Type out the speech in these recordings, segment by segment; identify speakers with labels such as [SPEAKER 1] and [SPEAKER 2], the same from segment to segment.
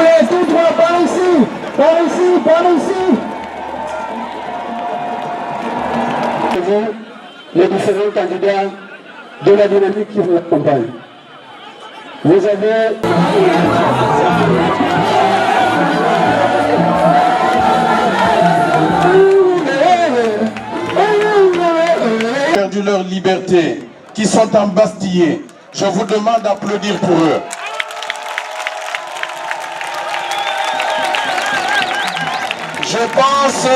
[SPEAKER 1] plaît, tout droit, par ici, par ici, par ici. Les différents candidats de la dynamique qui vous accompagnent. Vous avez...
[SPEAKER 2] perdu leur liberté, qui sont embastillés. Je vous demande d'applaudir pour eux. Je pense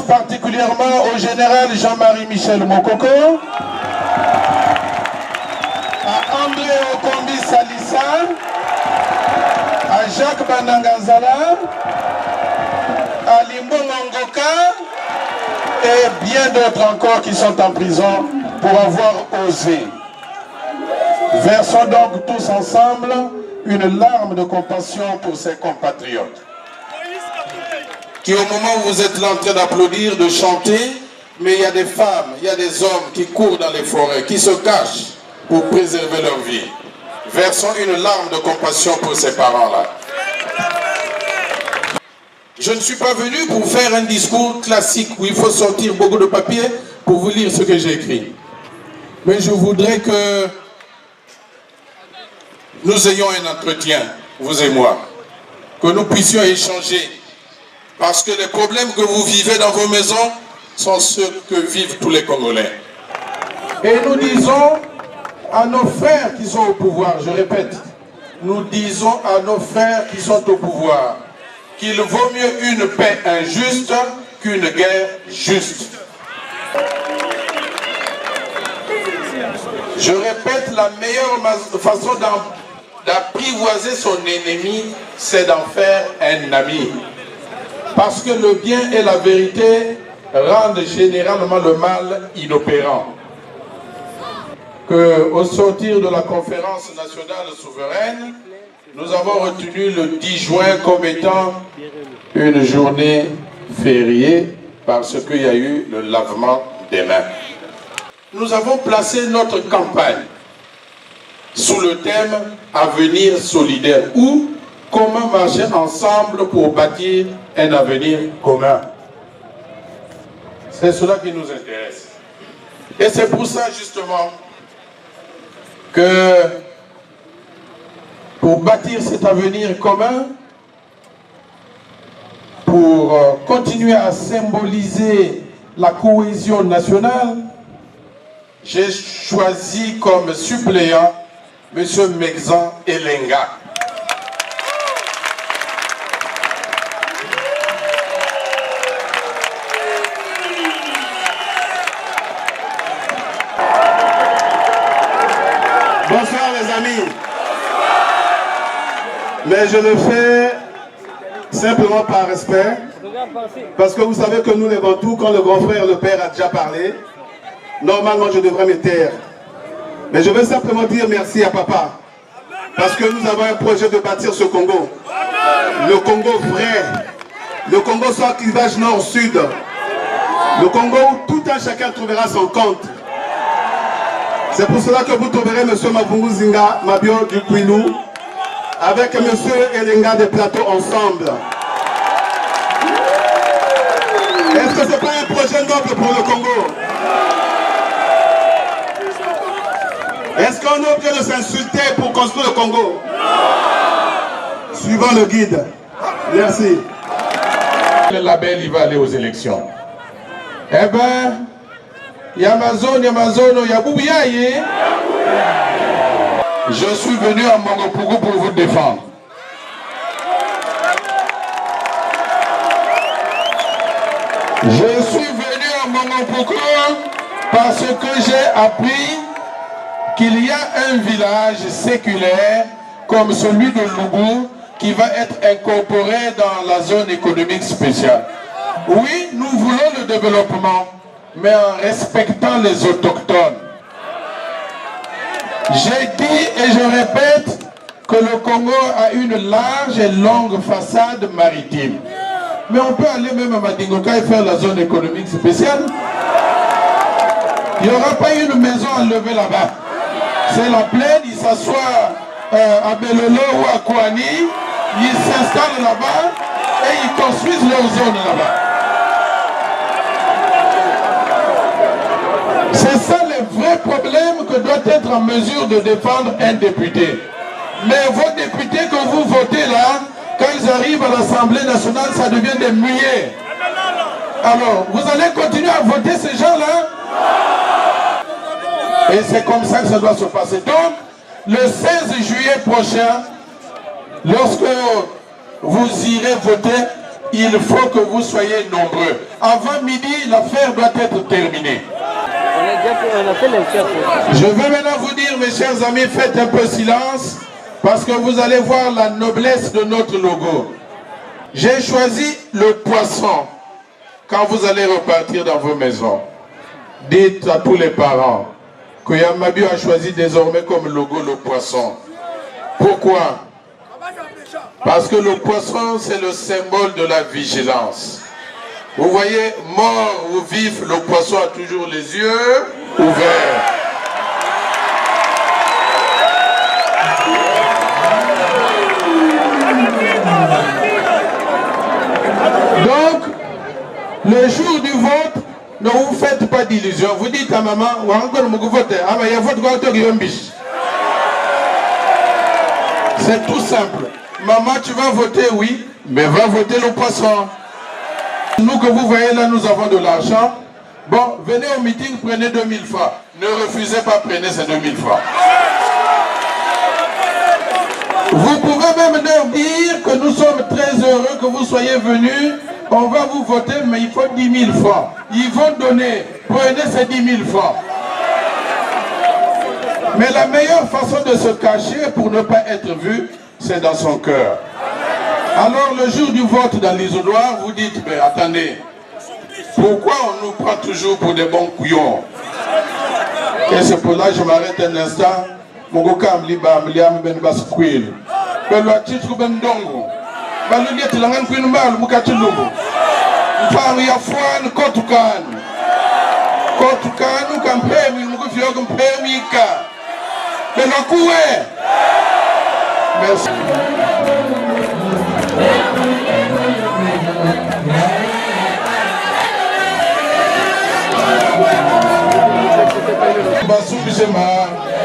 [SPEAKER 2] particulièrement au général Jean-Marie Michel Mokoko, à André Okombi Salissa, à Jacques Banangazala, à Limbo Mangoka et bien d'autres encore qui sont en prison pour avoir osé. Versons donc tous ensemble une larme de compassion pour ses compatriotes qui, au moment où vous êtes là en train d'applaudir, de chanter, mais il y a des femmes, il y a des hommes qui courent dans les forêts, qui se cachent pour préserver leur vie. Versons une larme de compassion pour ces parents-là. Je ne suis pas venu pour faire un discours classique où il faut sortir beaucoup de papier pour vous lire ce que j'ai écrit. Mais je voudrais que nous ayons un entretien, vous et moi, que nous puissions échanger. Parce que les problèmes que vous vivez dans vos maisons sont ceux que vivent tous les Congolais. Et nous disons à nos frères qui sont au pouvoir, je répète, nous disons à nos frères qui sont au pouvoir qu'il vaut mieux une paix injuste qu'une guerre juste. Je répète, la meilleure façon d'apprivoiser son ennemi, c'est d'en faire un ami. Parce que le bien et la vérité rendent généralement le mal inopérant. Qu'au sortir de la conférence nationale souveraine, nous avons retenu le 10 juin comme étant une journée fériée parce qu'il y a eu le lavement des mains. Nous avons placé notre campagne sous le thème « Avenir solidaire » ou « Comment marcher ensemble pour bâtir un avenir commun ». C'est cela qui nous intéresse. Et c'est pour ça justement que pour bâtir cet avenir commun, pour continuer à symboliser la cohésion nationale, j'ai choisi comme suppléant M. Mexan Elenga.
[SPEAKER 3] Bonsoir les amis. Mais je le fais simplement par respect, parce que vous savez que nous les Bantous, quand le grand frère, le père a déjà parlé, normalement je devrais me taire. Mais je veux simplement dire merci à papa, parce que nous avons un projet de bâtir ce Congo. Le Congo vrai, le Congo sans clivage nord-sud, le Congo où tout un chacun trouvera son compte. C'est pour cela que vous trouverez M. Mavungu Zinga, Mabio du Kwilu, avec M. Elenga des Plateaux ensemble. Est-ce que ce n'est pas un projet noble pour le Congo? Est-ce qu'on est obligé de s'insulter pour construire le Congo? Suivant le guide. Merci.
[SPEAKER 2] Le label, il va aller aux élections. Eh bien, Yamazone, Yaboubiaye. Je suis venu à Mongopougou pour vous défendre. Je suis venu à Mongopougou parce que j'ai appris qu'il y a un village séculaire comme celui de Loubou qui va être incorporé dans la zone économique spéciale. Oui, nous voulons le développement, mais en respectant les autochtones. J'ai dit et je répète que le Congo a une large et longue façade maritime. Mais on peut aller même à Madingoka et faire la zone économique spéciale. Il n'y aura pas une maison à lever là-bas. C'est la plaine, il s'assoit à Belolo ou à Kouani, ils s'installent là-bas et ils construisent leur zone là-bas. C'est ça le vrai problème que doit être en mesure de défendre un député. Mais vos députés que vous votez là, quand ils arrivent à l'Assemblée nationale, ça devient des muets. Alors, vous allez continuer à voter ces gens-là? Et c'est comme ça que ça doit se passer. Donc, le 16 juillet prochain, lorsque vous irez voter, il faut que vous soyez nombreux. Avant midi, l'affaire doit être terminée. Je vais maintenant vous dire, mes chers amis, faites un peu silence, parce que vous allez voir la noblesse de notre logo. J'ai choisi le poisson. Quand vous allez repartir dans vos maisons, dites à tous les parents que Yamabi a choisi désormais comme logo le poisson. Pourquoi? Parce que le poisson, c'est le symbole de la vigilance. Vous voyez, mort ou vif, le poisson a toujours les yeux ouverts. Donc, le jour du vote, ne vous faites pas d'illusions. Vous dites à maman, c'est tout simple. Maman, tu vas voter, oui, mais va voter le poisson. Nous que vous voyez là, nous avons de l'argent. Bon, venez au meeting, prenez 2000 francs. Ne refusez pas, prenez ces 2000 francs. Vous pouvez même leur dire que nous sommes très heureux que vous soyez venus. On va vous voter, mais il faut 10 000 francs. Ils vont donner. Prenez ces 10 000 francs. Mais la meilleure façon de se cacher pour ne pas être vu, c'est dans son cœur. Alors le jour du vote dans l'isoloir, vous dites, mais attendez, pourquoi on nous prend toujours pour des bons couillons? Et c'est pour là que je m'arrête un instant. Mon gokam liba mliam ben basquil. Ben lo titre ben dongo. Ben le liet langan kuin mal mukatulungu. Mfang ya fwan kotukan. Kotukan ukampemi mukufio kampemi ka. Ben lo kuwe. Merci. Basou Bishema.